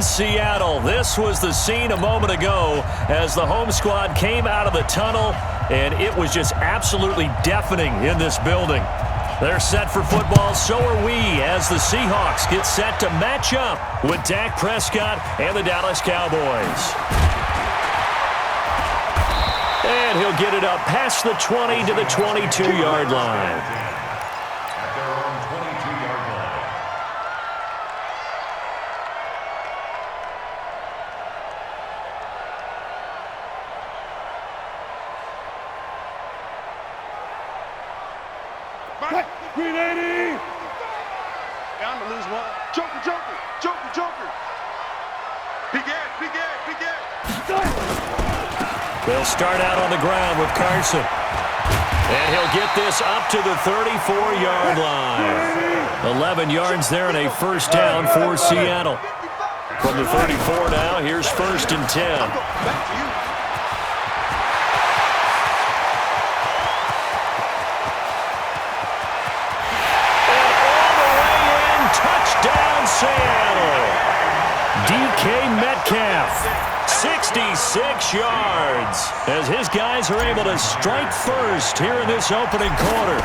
in Seattle. This was the scene a moment ago as the home squad came out of the tunnel, and it was just absolutely deafening in this building. They're set for football, so are we, as the Seahawks get set to match up with Dak Prescott and the Dallas Cowboys. And he'll get it up past the 20 to the 22-yard line. Green 80! Down to lose one. Joker, Joker, Joker, Joker. Big Ed. They'll start out on the ground with Carson. And he'll get this up to the 34-yard line. 11 yards there and a first down for Seattle. From the 34 now, here's 1st and 10. Seattle. DK Metcalf, 66 yards, as his guys are able to strike first here in this opening quarter.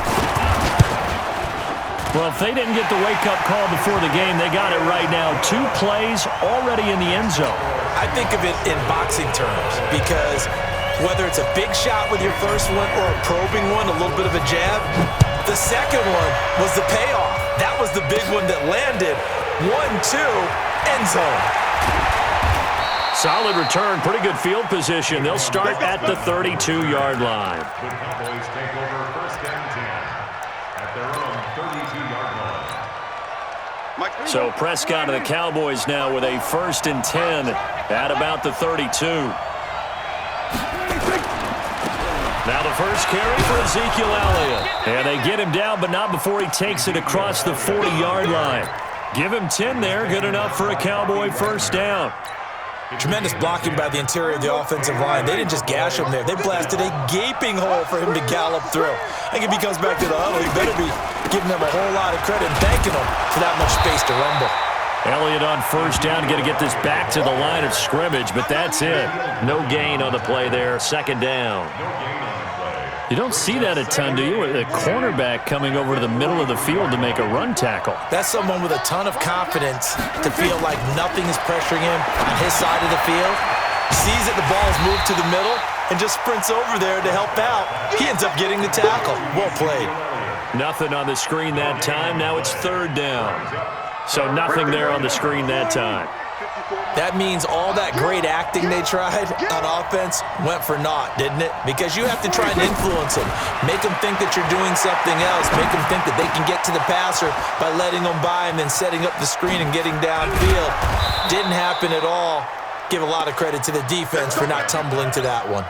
Well, if they didn't get the wake-up call before the game, they got it right now. 2 plays already in the end zone. I think of it in boxing terms because whether it's a big shot with your first one or a probing one, a little bit of a jab, the second one was the payoff. That was the big one that landed. 1-2, end zone. Solid return, pretty good field position. They'll start at the 32-yard line. The Cowboys take over 1st and 10 at their own 32-yard line. So Prescott and the Cowboys now with a 1st and 10 at about the 32. Now the first carry for Ezekiel Elliott. And they get him down, but not before he takes it across the 40-yard line. Give him 10 there, good enough for a Cowboy first down. Tremendous blocking by the interior of the offensive line. They didn't just gash him there. They blasted a gaping hole for him to gallop through. I think if he comes back to the huddle, he better be giving them a whole lot of credit and thanking them for that much space to rumble. Elliott on first down, going to get this back to the line of scrimmage, but that's it. No gain on the play there, 2nd down. You don't see that a ton, do you? A cornerback coming over to the middle of the field to make a run tackle. That's someone with a ton of confidence to feel like nothing is pressuring him on his side of the field. Sees that the ball's moved to the middle and just sprints over there to help out. He ends up getting the tackle. Well played. Nothing on the screen that time. Now it's 3rd down. So nothing there on the screen that time. That means all that great acting they tried on offense went for naught, didn't it? Because you have to try and influence them. Make them think that you're doing something else. Make them think that they can get to the passer by letting them by and then setting up the screen and getting downfield. Didn't happen at all. Give a lot of credit to the defense for not tumbling to that one.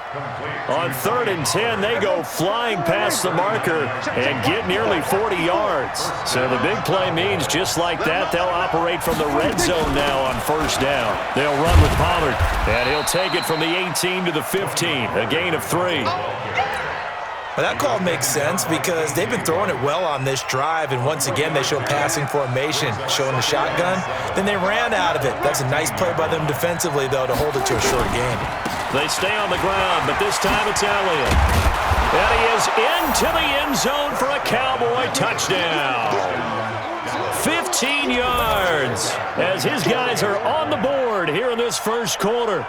On 3rd and 10, they go flying past the marker and get nearly 40 yards. So the big play means just like that, they'll operate from the red zone now on 1st down. They'll run with Pollard, and he'll take it from the 18 to the 15, a gain of 3. Well, that call makes sense because they've been throwing it well on this drive, and once again they show passing formation, showing the shotgun. Then they ran out of it. That's a nice play by them defensively, though, to hold it to a short game. They stay on the ground, but this time it's Elliott. And he is into the end zone for a Cowboy touchdown. 15 yards as his guys are on the board here in this first quarter.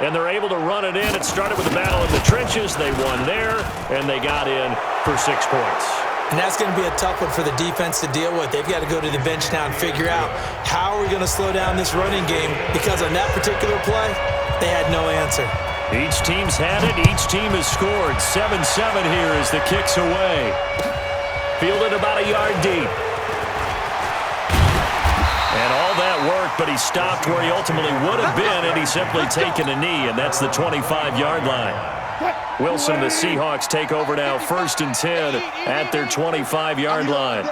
And they're able to run it in. It started with a battle in the trenches. They won there, and they got in for 6 points. And that's going to be a tough one for the defense to deal with. They've got to go to the bench now and figure out how are we going to slow down this running game, because on that particular play, they had no answer. Each team's had it. Each team has scored. 7-7 here as the kick's away. Fielded about a yard deep. And all that worked, but he stopped where he ultimately would have been, and he's simply taken a knee, and that's the 25-yard line. Wilson and the Seahawks take over now, 1st and 10 at their 25-yard line.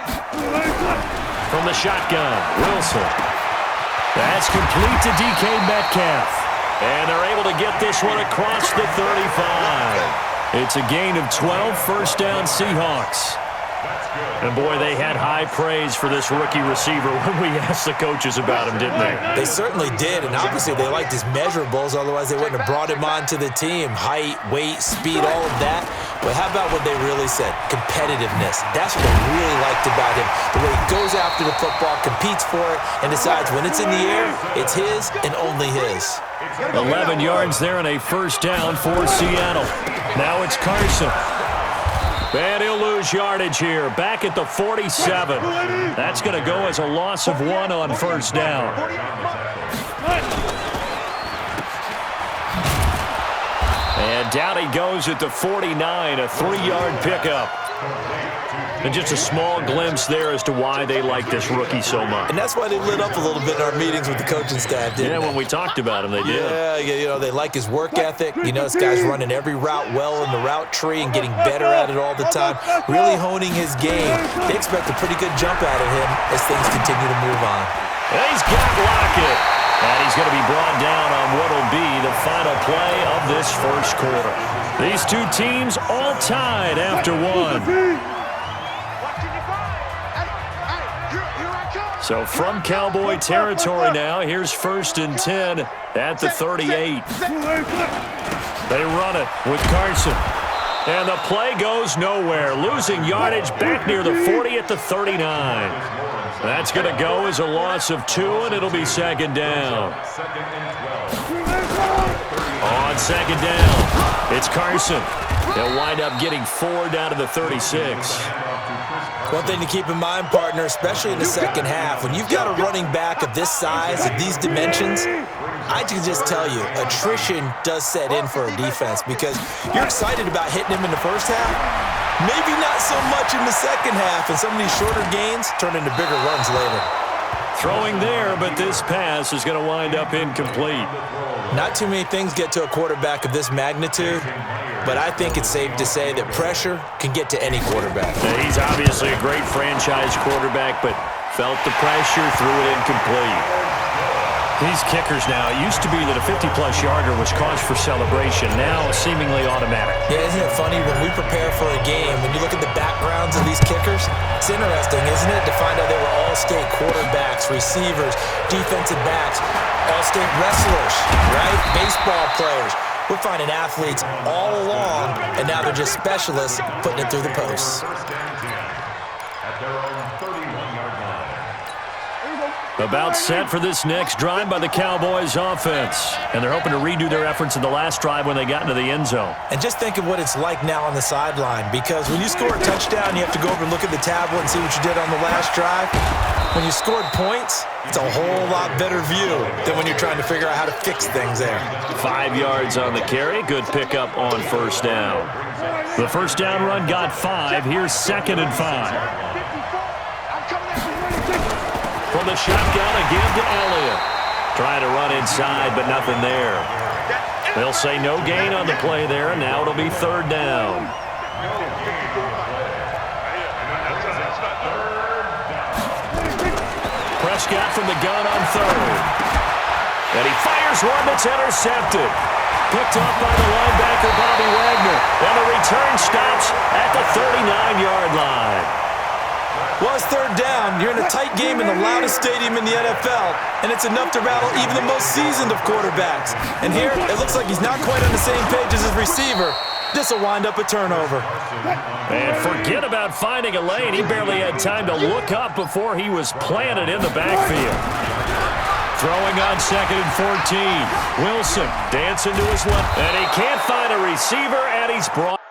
From the shotgun, Wilson. That's complete to DK Metcalf. And they're able to get this one across the 35. It's a gain of 12, 1st down Seahawks. And, boy, they had high praise for this rookie receiver when we asked the coaches about him, didn't they? They certainly did, and obviously they liked his measurables, otherwise they wouldn't have brought him onto the team. Height, weight, speed, all of that. But how about what they really said? Competitiveness. That's what they really liked about him. The way he goes after the football, competes for it, and decides when it's in the air, it's his and only his. 11 yards there and a first down for Seattle. Now it's Carson. And he'll lose yardage here. Back at the 47. That's going to go as a loss of 1 on first down. And down he goes at the 49, a 3-yard pickup. And just a small glimpse there as to why they like this rookie so much. And that's why they lit up a little bit in our meetings with the coaching staff, didn't they? Yeah, when we talked about him, they did. Yeah, you know, they like his work ethic. You know, this guy's running every route well in the route tree and getting better at it all the time, really honing his game. They expect a pretty good jump out of him as things continue to move on. And he's got Lockett. And he's going to be brought down on what will be the final play of this first quarter. These two teams all tied after 1. So from Cowboy territory now, here's 1st and 10 at the 38. They run it with Carson. And the play goes nowhere. Losing yardage back near the 40 at the 39. That's going to go as a loss of 2, and it'll be 2nd down. On 2nd down, it's Carson. He'll wind up getting 4 down to the 36. One thing to keep in mind, partner, especially in the second half, when you've got a running back of this size, of these dimensions, I can just tell you, attrition does set in for a defense because you're excited about hitting him in the first half, maybe not so much in the second half, and some of these shorter gains turn into bigger runs later. Throwing there, but this pass is going to wind up incomplete. Not too many things get to a quarterback of this magnitude, but I think it's safe to say that pressure can get to any quarterback. Yeah, he's obviously a great franchise quarterback, but felt the pressure, threw it incomplete. These kickers now, it used to be that a 50-plus yarder was cause for celebration. Now, seemingly automatic. Yeah, isn't it funny when we prepare for a game, when you look at the backgrounds of these kickers, it's interesting, isn't it, to find out they were all-state quarterbacks, receivers, defensive backs, all-state wrestlers, right? Baseball players. We're finding athletes all along, and now they're just specialists putting it through the posts. About set for this next drive by the Cowboys offense. And they're hoping to redo their efforts in the last drive when they got into the end zone. And just think of what it's like now on the sideline, because when you score a touchdown, you have to go over and look at the tablet and see what you did on the last drive. When you scored points, it's a whole lot better view than when you're trying to figure out how to fix things there. 5 yards on the carry. Good pickup on first down. The first down run got 5. Here's 2nd and 5. From the shotgun again to Elliott. Trying to run inside, but nothing there. They'll say no gain on the play there, and now it'll be 3rd down. Prescott from the gun on 3rd. And he fires one that's intercepted. Picked up by the linebacker, Bobby Wagner. And the return stops at the 39-yard line. Well, it's 3rd down. You're in a tight game in the loudest stadium in the NFL, and it's enough to rattle even the most seasoned of quarterbacks. And here, it looks like he's not quite on the same page as his receiver. This will wind up a turnover. And forget about finding a lane. He barely had time to look up before he was planted in the backfield. Throwing on 2nd and 14. Wilson dancing to his left. And he can't find a receiver, and he's brought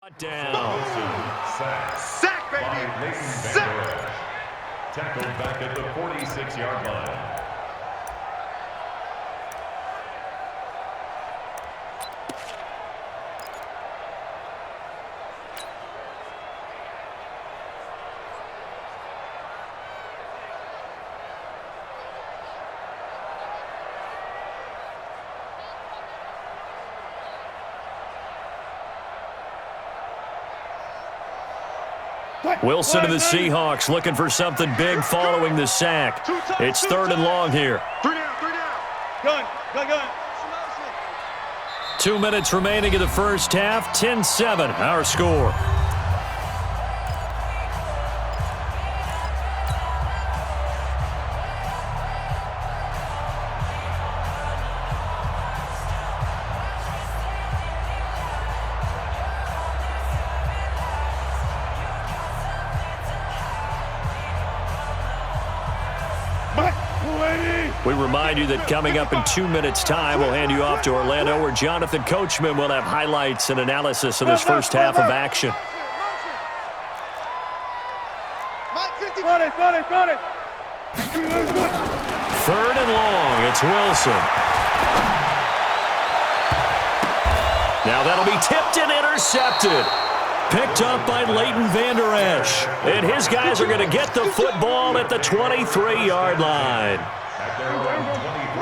Down. Sack, baby! Sack! Tackled back at the 46-yard line. Wilson of the Seahawks looking for something big following the sack. It's 3rd and long here. 3 down. Gun. 2 minutes remaining in the first half. 10-7, our score. We remind you that coming up in 2 minutes' time, we'll hand you off to Orlando, where Jonathan Coachman will have highlights and analysis of this first half of action. Got it. 3rd and long, it's Wilson. Now that'll be tipped and intercepted. Picked up by Leighton Vander Esch. And his guys are going to get the football at the 23-yard line.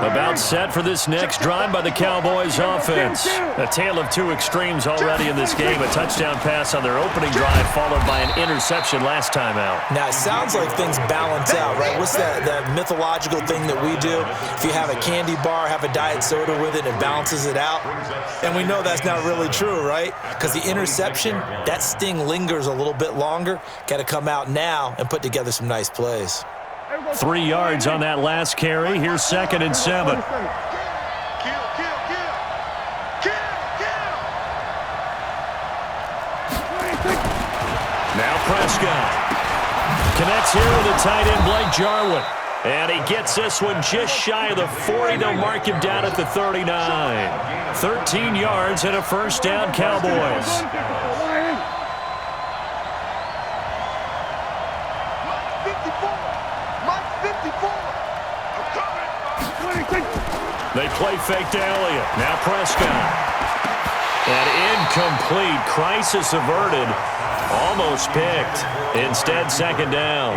About set for this next drive by the Cowboys offense. A tale of two extremes already in this game. A touchdown pass on their opening drive followed by an interception last time out. Now, it sounds like things balance out, right? What's that mythological thing that we do? If you have a candy bar, have a diet soda with it, it balances it out. And we know that's not really true, right? Because the interception, that sting lingers a little bit longer. Got to come out now and put together some nice plays. 3 yards on that last carry. Here's 2nd and 7. Kill. Now Prescott connects here with a tight end, Blake Jarwin. And he gets this one just shy of the 40. They'll mark him down at the 39. 13 yards and a first down, Cowboys. They play fake to Elliott. Now Prescott. And incomplete. Crisis averted. Almost picked. Instead, 2nd down.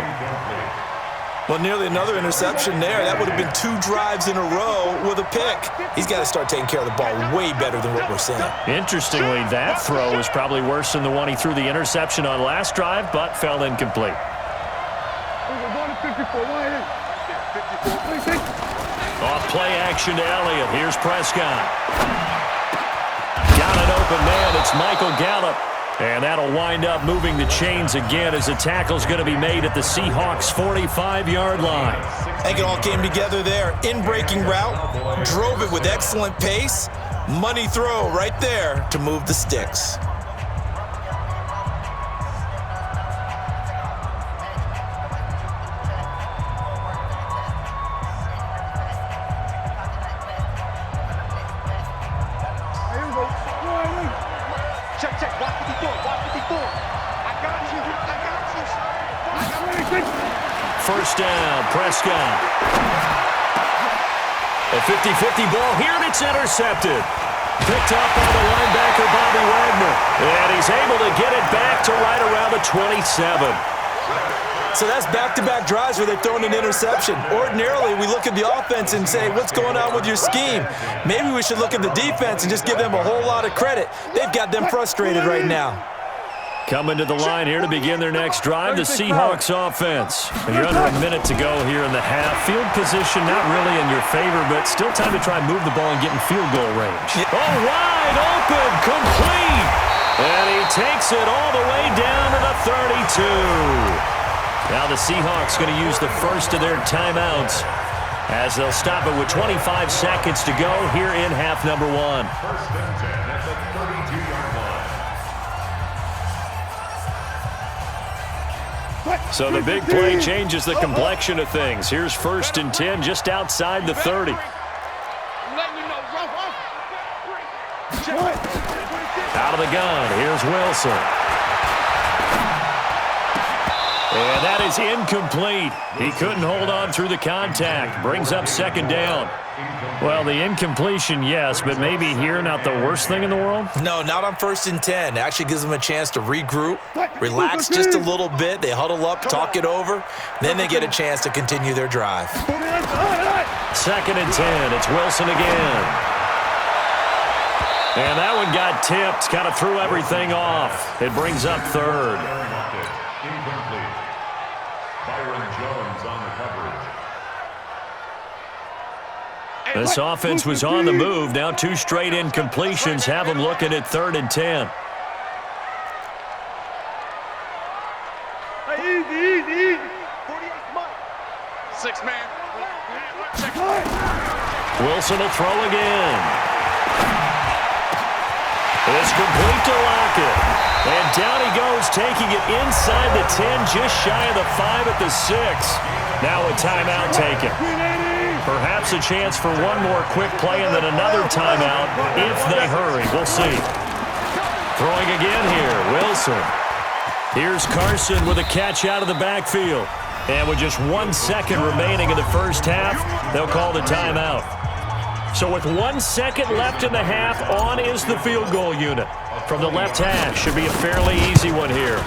Well, nearly another interception there. That would have been 2 drives in a row with a pick. He's got to start taking care of the ball way better than what we're seeing. Interestingly, that throw was probably worse than the one he threw the interception on last drive, but fell incomplete. Off play action to Elliott. Here's Prescott. Got an open man. It's Michael Gallup. And that'll wind up moving the chains again as the tackle's going to be made at the Seahawks' 45-yard line. I think it all came together there. In-breaking route. Drove it with excellent pace. Money throw right there to move the sticks. Check. Watch 54. I got you. First down, Prescott. A 50-50 ball here, and it's intercepted. Picked up by the linebacker, Bobby Wagner. And he's able to get it back to right around the 27. So that's back-to-back drives where they've thrown an interception. Ordinarily, we look at the offense and say, what's going on with your scheme? Maybe we should look at the defense and just give them a whole lot of credit. They've got them frustrated right now. Coming to the line here to begin their next drive, the Seahawks offense. And you're under a minute to go here in the half. Field position not really in your favor, but still time to try and move the ball and get in field goal range. Oh, wide open, complete. And he takes it all the way down to the 32. Now the Seahawks going to use the first of their timeouts as they'll stop it with 25 seconds to go here in half number 1. First and 10 at the 32-yard line. So the big play changes the complexion of things. Here's 1st and 10 just outside the 30. Out of Out of the gun, here's Wilson. And that is incomplete. He couldn't hold on through the contact. Brings up second down. Well, the incompletion, yes, but maybe here not the worst thing in the world? No, not on 1st and 10. Actually gives them a chance to regroup, relax just a little bit. They huddle up, talk it over. Then they get a chance to continue their drive. 2nd and 10. It's Wilson again. And that one got tipped. Kind of threw everything off. It brings up 3rd. Incomplete. Byron Jones on the coverage. This offense was on the move. Now 2 straight incompletions have them looking at 3rd and 10. Easy. 48 months. 6 man. Wilson will throw again. It's complete to Lockett. And down he goes, taking it inside the 10, just shy of the 5 at the 6. Now a timeout taken. Perhaps a chance for one more quick play and then another timeout if they hurry. We'll see. Throwing again here, Wilson. Here's Carson with a catch out of the backfield. And with just 1 second remaining in the first half, they'll call the timeout. So with 1 second left in the half, on is the field goal unit. From the left hash, should be a fairly easy one here.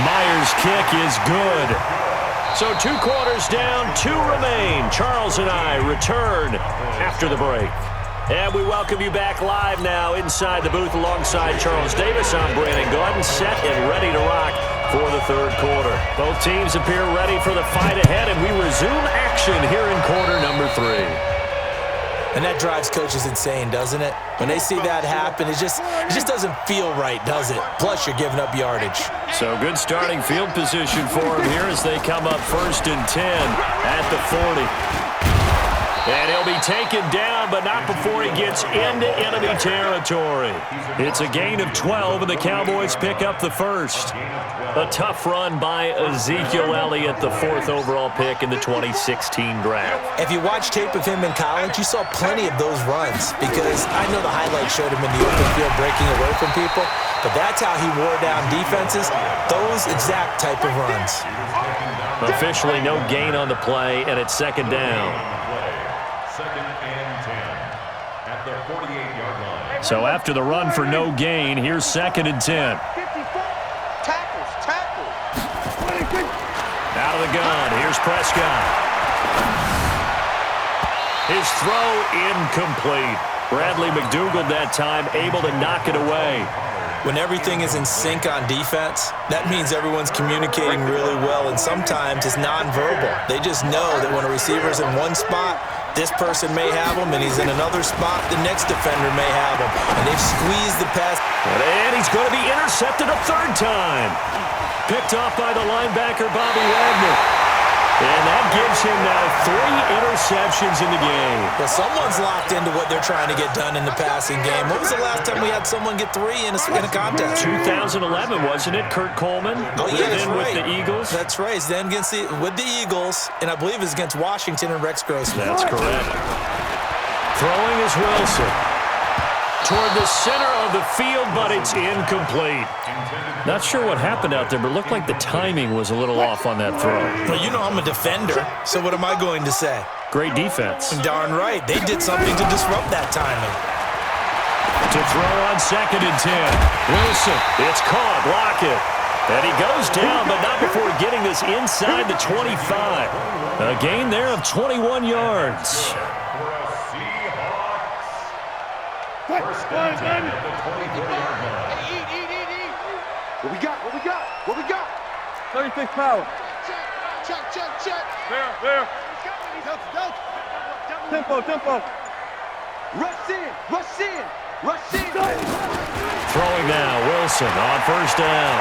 Myers' kick is good. So 2 quarters down, 2 remain. Charles and I return after the break. And we welcome you back live now inside the booth alongside Charles Davis. I'm Brandon Gordon, set and ready to rock for the 3rd quarter. Both teams appear ready for the fight ahead, and we resume action here in quarter number 3. And that drives coaches insane, doesn't it? When they see that happen, it just doesn't feel right, does it? Plus, you're giving up yardage. So good starting field position for them here as they come up 1st and 10 at the 40. And he'll be taken down, but not before he gets into enemy territory. It's a gain of 12, and the Cowboys pick up the 1st. A tough run by Ezekiel Elliott, the 4th overall pick in the 2016 draft. If you watch tape of him in college, you saw plenty of those runs because I know the highlights showed him in the open field breaking away from people, but that's how he wore down defenses, those exact type of runs. Officially no gain on the play, and it's 2nd down. 2nd and 10 at the 48-yard line. So after the run for no gain, here's 2nd and 10. Out of the gun, here's Prescott. His throw incomplete. Bradley McDougald that time able to knock it away. When everything is in sync on defense, that means everyone's communicating really well, and sometimes it's nonverbal. They just know that when a receiver's in one spot, this person may have him, and he's in another spot, the next defender may have him. And they've squeezed the pass. And he's going to be intercepted a 3rd time. Picked off by the linebacker, Bobby Wagner. And that gives him now 3 interceptions in the game. Well, someone's locked into what they're trying to get done in the passing game. When was the last time we had someone get 3 in a contest? 2011, wasn't it? Kurt Coleman. Oh, yeah, that's then right. With the Eagles. That's right. Then with the Eagles, and I believe it's against Washington and Rex Grossman. That's correct. Throwing is Wilson. Toward the center of the field, but it's incomplete. Not sure what happened out there, but it looked like the timing was a little off on that throw. Well, you know I'm a defender, so what am I going to say? Great defense. Darn right. They did something to disrupt that timing. To throw on 2nd and 10. Wilson, it's caught. Lockett. And he goes down, but not before getting this inside the 25. A gain there of 21 yards. First and 10 at the 24-yard line. What we got? 36 power. Check. There. Go. Tempo. Rush in. Throwing now, Wilson on 1st down.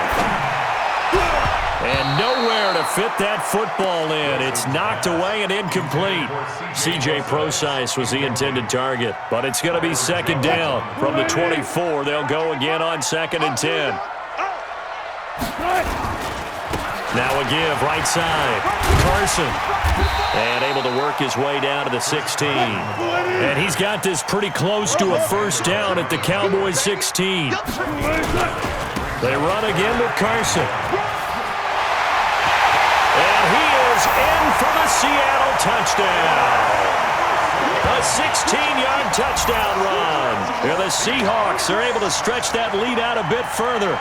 And nowhere to fit that football in. It's knocked away and incomplete. C.J. Prosise was the intended target, but it's going to be 2nd down. From the 24, they'll go again on 2nd and 10. Now a give, right side. Carson. And able to work his way down to the 16. And he's got this pretty close to a first down at the Cowboys 16. They run again with Carson. And he is in for the Seattle touchdown. A 16-yard touchdown run. And the Seahawks are able to stretch that lead out a bit further.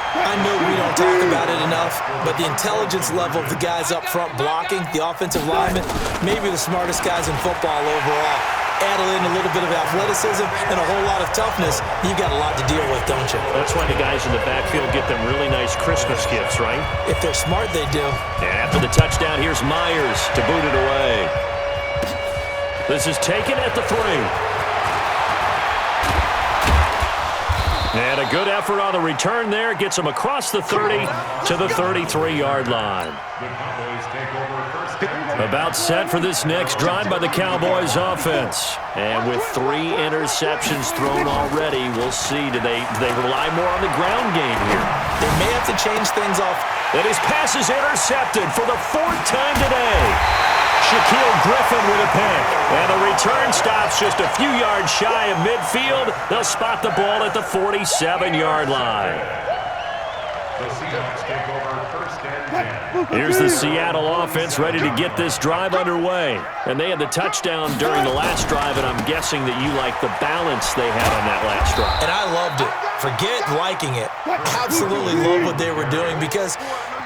I know we don't talk about it enough, but the intelligence level of the guys up front blocking, the offensive linemen, maybe the smartest guys in football overall. Add in a little bit of athleticism and a whole lot of toughness, you've got a lot to deal with, don't you? That's why the guys in the backfield get them really nice Christmas gifts, right? If they're smart, they do. And after the touchdown, here's Myers to boot it away. This is taken at the 3. And a good effort on the return there. Gets him across the 30 to the 33-yard line. About set for this next drive by the Cowboys offense. And with 3 interceptions thrown already, we'll see. Do they rely more on the ground game here? They may have to change things off. And his pass is intercepted for the 4th time today. Shaquille Griffin with a pick. And the return stops just a few yards shy of midfield. They'll spot the ball at the 47-yard line. The Seahawks take over first and 10. Here's the Seattle offense ready to get this drive underway. And they had the touchdown during the last drive, and I'm guessing that you like the balance they had on that last drive. And I loved it. Forget liking it. Absolutely love what they were doing, because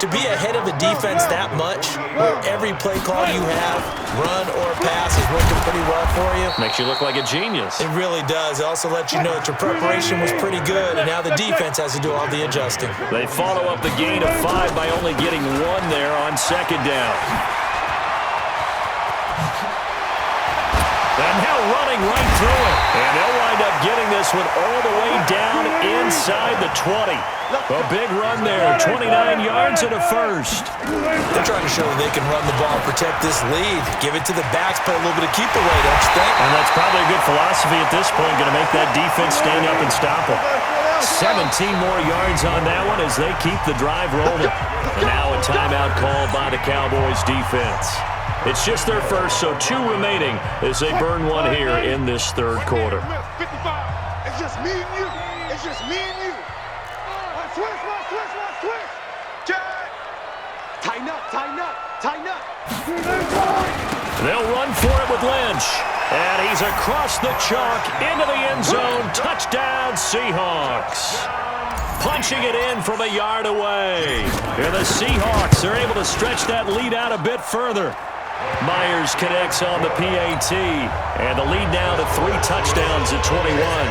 to be ahead of a defense that much, where every play call you have, run or pass, is working pretty well for you. Makes you look like a genius. It really does. It also lets you know that your preparation was pretty good, and now the defense has to do all the adjusting. They follow up the gain of 5 by only getting 1 there on second down. And now running right through it. And they'll wind up getting this one all the way down inside the 20. A big run there, 29 yards and a first. They're trying to show that they can run the ball, protect this lead, give it to the backs, play a little bit of keep away, don't you think? And that's probably a good philosophy at this point, going to make that defense stand up and stop them. 17 more yards on that one as they keep the drive rolling. And now a timeout called by the Cowboys defense. It's just their first, so 2 remaining as they burn one here in this third quarter. 55. It's just me and you. It's just me and you. Switch. Tighten up. They'll run for it with Lynch. And he's across the chalk into the end zone. Touchdown, Seahawks. Punching it in from a yard away. Here the Seahawks are able to stretch that lead out a bit further. Myers connects on the PAT. And the lead now to 3 touchdowns at 21.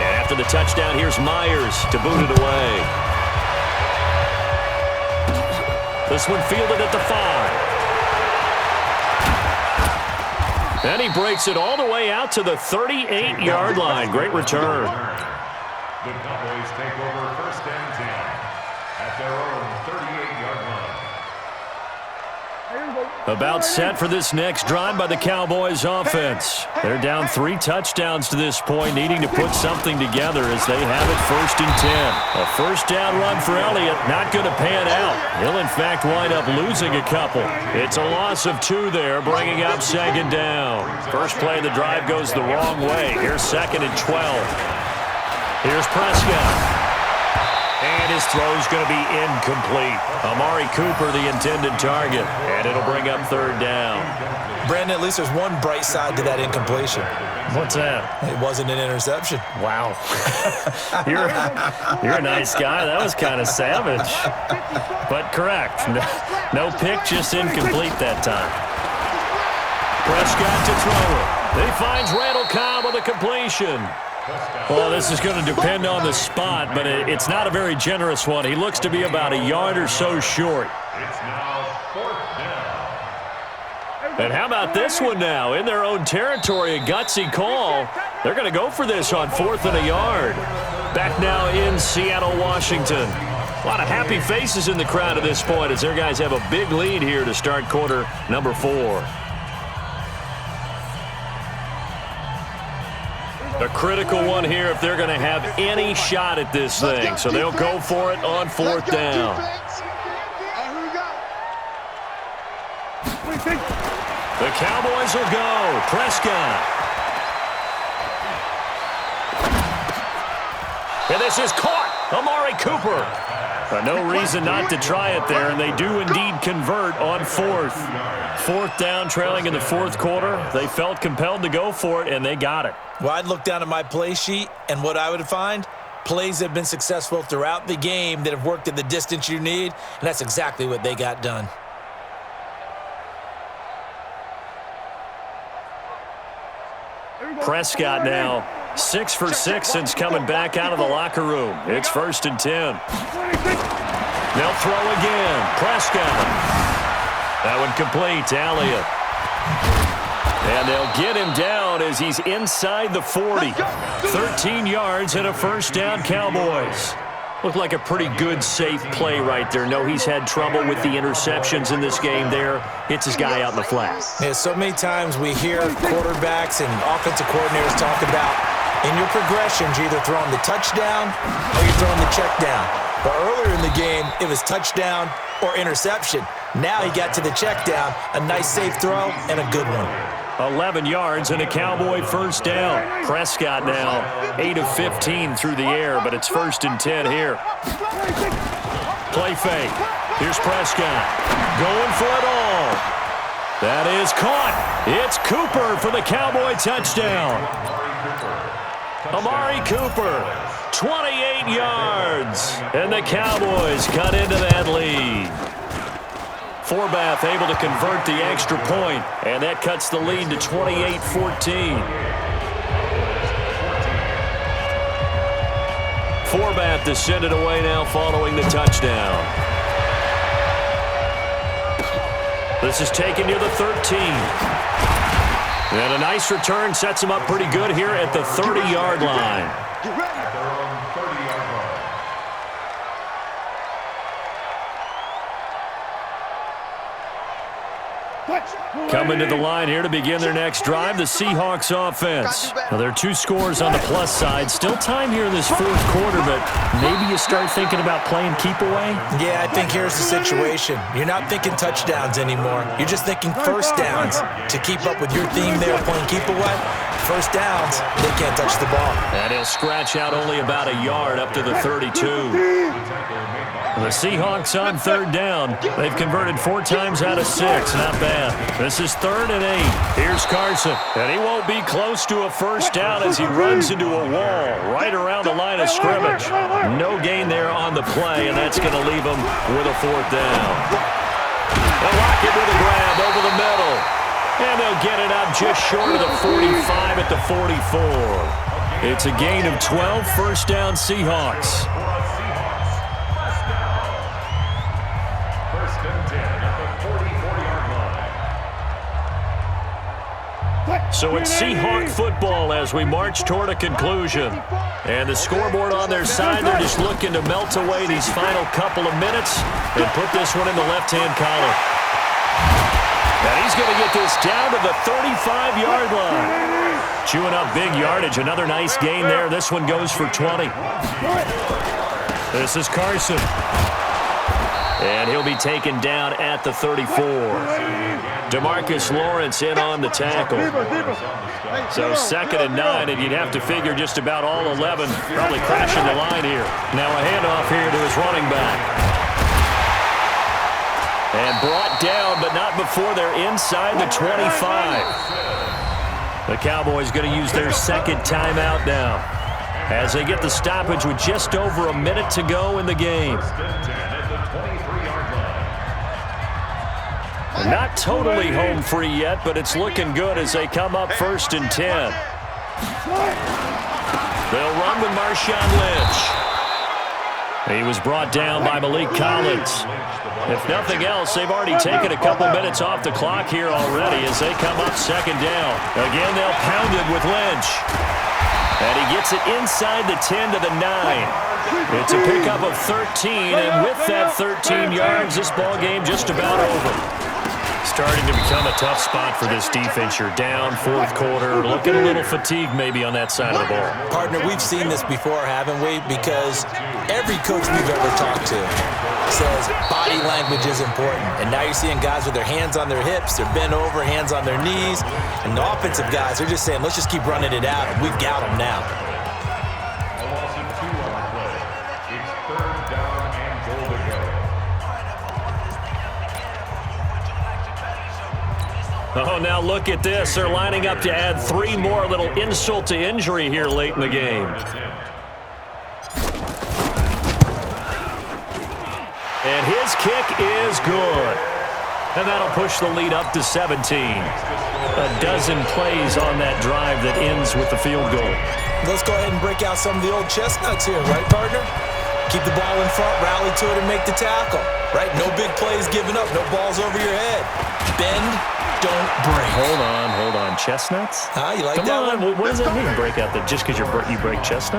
And after the touchdown, here's Myers to boot it away. This one fielded at the 5. And he breaks it all the way out to the 38-yard line. Great return. The Cowboys take over first and 10 at their own 38-yard line. About set for this next drive by the Cowboys offense. They're down 3 touchdowns to this point, needing to put something together as they have it first and 10. A first down run for Elliott, not going to pan out. He'll in fact wind up losing a couple. It's a loss of 2 there, bringing up second down. First play of the drive goes the wrong way. Here's second and 12. Here's Prescott. And his throw's going to be incomplete. Amari Cooper, the intended target. And it'll bring up third down. Brandon, at least there's one bright side to that incompletion. What's that? It wasn't an interception. Wow. You're a nice guy. That was kind of savage. But correct. No pick, just incomplete that time. Prescott to throw it. He finds Randall Cobb with a completion. Well, this is going to depend on the spot, but it's not a very generous one. He looks to be about a yard or so short. It's now 4th down. And how about this one now? In their own territory, a gutsy call. They're going to go for this on 4th and a yard. Back now in Seattle, Washington. A lot of happy faces in the crowd at this point as their guys have a big lead here to start quarter number 4. A critical one here if they're going to have any shot at this thing. So they'll go for it on 4th down. The Cowboys will go. Prescott. And this is caught. Amari Cooper. No reason not to try it there, and they do indeed convert on fourth. Fourth down, trailing in the fourth quarter. They felt compelled to go for it, and they got it. Well, I'd look down at my play sheet, and what I would find, plays have been successful throughout the game that have worked at the distance you need, and that's exactly what they got done. Prescott now 6 for 6 since coming back out of the locker room. It's 1st and 10. They'll throw again. Prescott. That one complete to Elliott. And they'll get him down as he's inside the 40. 13 yards and a first down, Cowboys. Looked like a pretty good, safe play right there. No, he's had trouble with the interceptions in this game there. Hits his guy out in the flat. Yeah, so many times we hear quarterbacks and offensive coordinators talk about in your progressions, you're either throwing the touchdown or you're throwing the check down. But earlier in the game, it was touchdown or interception. Now he got to the check down, a nice safe throw, and a good one. 11 yards and a Cowboy first down. Prescott now 8 of 15 through the air, but it's 1st and 10 here. Play fake. Here's Prescott. Going for it all. That is caught. It's Cooper for the Cowboy touchdown. Amari Cooper, 28 yards. And the Cowboys cut into that lead. Forbath able to convert the extra point, and that cuts the lead to 28-14. Forbath to send it away now following the touchdown. This is taken near the 13. And a nice return sets him up pretty good here at the 30-yard line. Coming to the line here to begin their next drive, the Seahawks offense. Now, there are 2 scores on the plus side. Still time here in this fourth quarter, but maybe you start thinking about playing keep away? Yeah, I think here's the situation. You're not thinking touchdowns anymore. You're just thinking first downs. To keep up with your theme there, playing keep away, first downs, they can't touch the ball. And he'll scratch out only about a yard up to the 32. The Seahawks on third down. They've converted 4 times out of 6. Not bad. This is 3rd and 8. Here's Carson. And he won't be close to a first down as he runs into a wall right around the line of scrimmage. No gain there on the play, and that's going to leave him with a 4th down. They'll lock it with a grab over the middle. And they'll get it out just short of the 45 at the 44. It's a gain of 12, first down Seahawks. So it's Seahawk football as we march toward a conclusion. And the scoreboard on their side, they're just looking to melt away these final couple of minutes and put this one in the left-hand column. And he's going to get this down to the 35-yard line. Chewing up big yardage. Another nice gain there. This one goes for 20. This is Carson. And he'll be taken down at the 34. DeMarcus Lawrence in on the tackle. So 2nd and 9, and you'd have to figure just about all 11 probably crashing the line here. Now a handoff here to his running back. And brought down, but not before they're inside the 25. The Cowboys going to use their 2nd timeout now as they get the stoppage with just over a minute to go in the game. Not totally home free yet, but it's looking good as they come up 1st and 10. They'll run with Marshawn Lynch. He was brought down by Malik Collins. If nothing else, they've already taken a couple minutes off the clock here already as they come up 2nd down. Again, they'll pound it with Lynch. And he gets it inside the 10 to the 9. It's a pickup of 13, and with that 13 yards, this ball game just about over. Starting to become a tough spot for this defense. You're down, 4th quarter, looking a little fatigued maybe on that side of the ball. Partner, we've seen this before, haven't we? Because every coach we've ever talked to, says body language is important. And now you're seeing guys with their hands on their hips, they're bent over, hands on their knees. And the offensive guys, they're just saying, let's just keep running it out, and we've got them now. A loss of 2 on the play. It's 3rd down and goal to go. Oh, now look at this. They're lining up to add 3 more, little insult to injury here late in the game. And his kick is good. And that'll push the lead up to 17. A dozen plays on that drive that ends with the field goal. Let's go ahead and break out some of the old chestnuts here, right, partner? Keep the ball in front, rally to it, and make the tackle, right? No big plays given up, no balls over your head. Bend, don't break. Hold on. Chestnuts? You like Come that on. one? What does that mean, break out? Just because you break chestnuts?